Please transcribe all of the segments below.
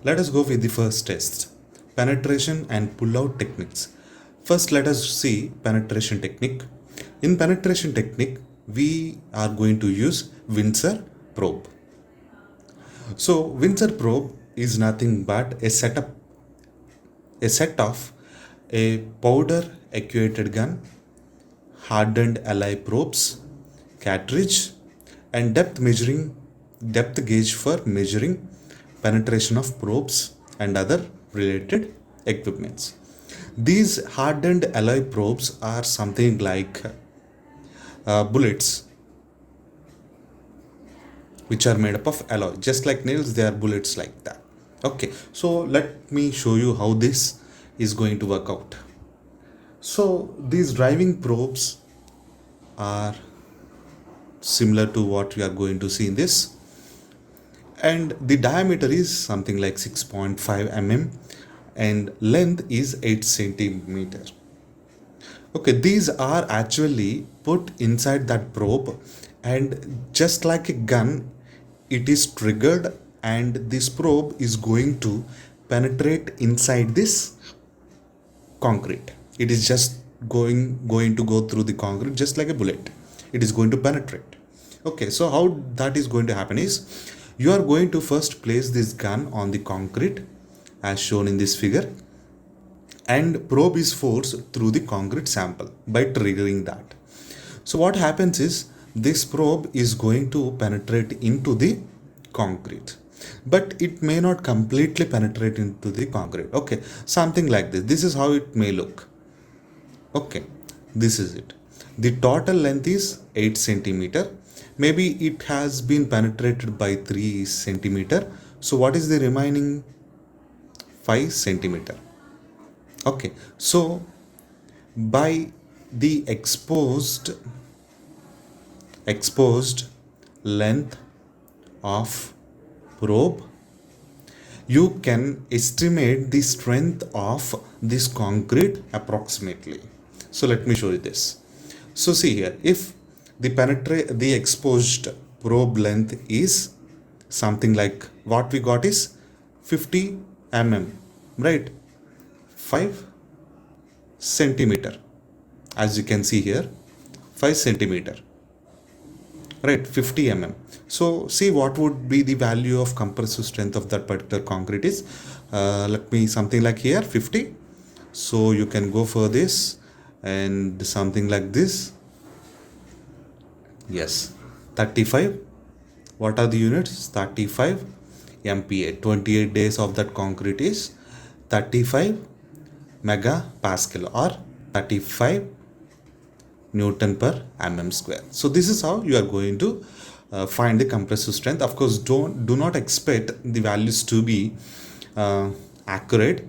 Let us go with the first test, penetration and pull-out techniques. First, let us see penetration technique. In penetration technique, we are going to use Windsor probe. So Windsor probe is nothing but a set of a powder actuated gun, hardened alloy probes, cartridge, and depth gauge for measuring penetration of probes and other related equipments. These hardened alloy probes are something like bullets, which are made up of alloy. Just like nails, they are bullets like that. Okay, so let me show you how this is going to work out. So these driving probes are similar to what we are going to see in this, and the diameter is something like 6.5 mm and length is 8 centimeter. Okay, these are actually put inside that probe, and just like a gun, it is triggered, and this probe is going to penetrate inside this concrete. It is just going to go through the concrete just like a bullet. It is going to penetrate. Okay, so how that is going to happen is, you are going to first place this gun on the concrete as shown in this figure, and probe is forced through the concrete sample by triggering that. So what happens is, this probe is going to penetrate into the concrete, but it may not completely penetrate into the concrete. Okay, something like this is how it may look. Okay, this is it. The total length is 8 centimeter. Maybe it has been penetrated by 3 centimeter. So what is the remaining 5 centimeter? Okay, so by the exposed length of probe, you can estimate the strength of this concrete approximately. So let me show you this. So see here, if the exposed probe length is something like, what we got is 50 mm, right? 5 centimeter, as you can see here, 5 centimeter, right? 50 mm. So see what would be the value of compressive strength of that particular concrete is. Let me something like here 50. So you can go for this and something like this. Yes, 35. What are the units? 35 MPa. 28 days of that concrete is 35 megapascal or 35 Newton per mm square. So this is how you are going to find the compressive strength. Of course, do not expect the values to be accurate.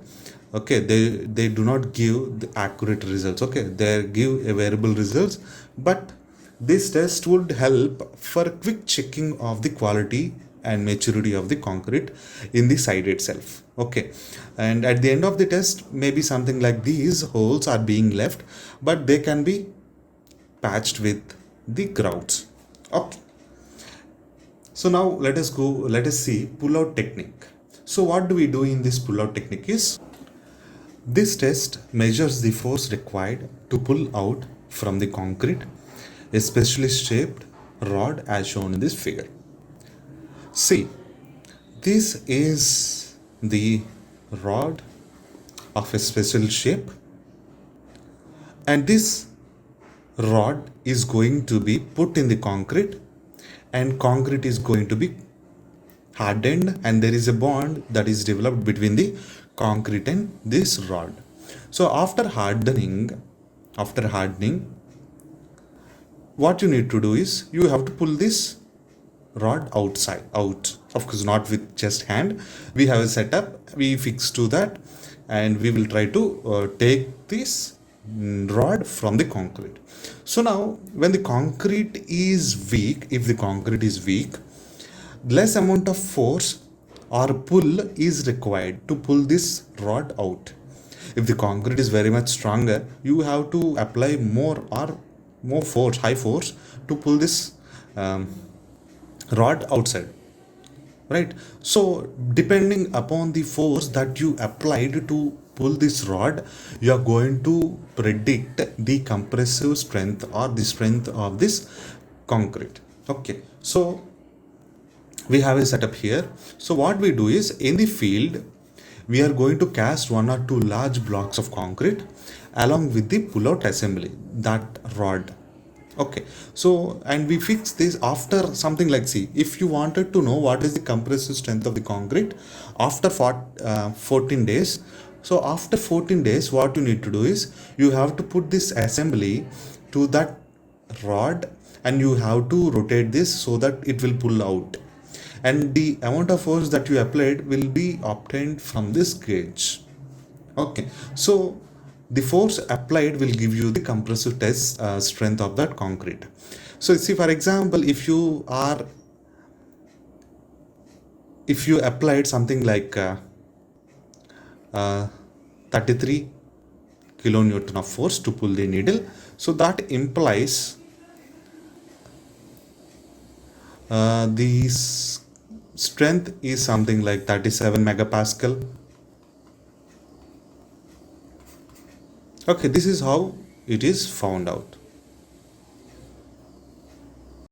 Okay, they do not give the accurate results. Okay, they give a variable results, but this test would help for quick checking of the quality and maturity of the concrete in the site itself. Okay, and at the end of the test, maybe something like these holes are being left, but they can be patched with the grouts. Okay, so now let us see pull-out technique. So what do we do in this pull-out technique is, this test measures the force required to pull out from the concrete a specially shaped rod as shown in this figure. See, this is the rod of a special shape, and this rod is going to be put in the concrete, and concrete is going to be hardened, and there is a bond that is developed between the concrete and this rod. So after hardening, what you need to do is, you have to pull this rod out. Of course, not with just hand. We have a setup, we fix to that, and we will try to take this rod from the concrete. So now when the concrete is weak, if the concrete is weak, less amount of force or pull is required to pull this rod out. If the concrete is very much stronger, you have to apply more force, high force, to pull this rod outside. right? So depending upon the force that you applied to pull this rod, you are going to predict the compressive strength or the strength of this concrete. Okay, so we have a setup here. So what we do is, in the field we are going to cast one or two large blocks of concrete along with the pull-out assembly, that rod. Okay, so and we fix this after something like, see, if you wanted to know what is the compressive strength of the concrete after 14 days, so after 14 days what you need to do is, you have to put this assembly to that rod and you have to rotate this so that it will pull out, and the amount of force that you applied will be obtained from this gauge. Okay, so the force applied will give you the compressive test strength of that concrete. So see, for example, if you applied something like 33 kilonewton of force to pull the needle, so that implies the strength is something like 37 megapascal. Okay, this is how it is found out.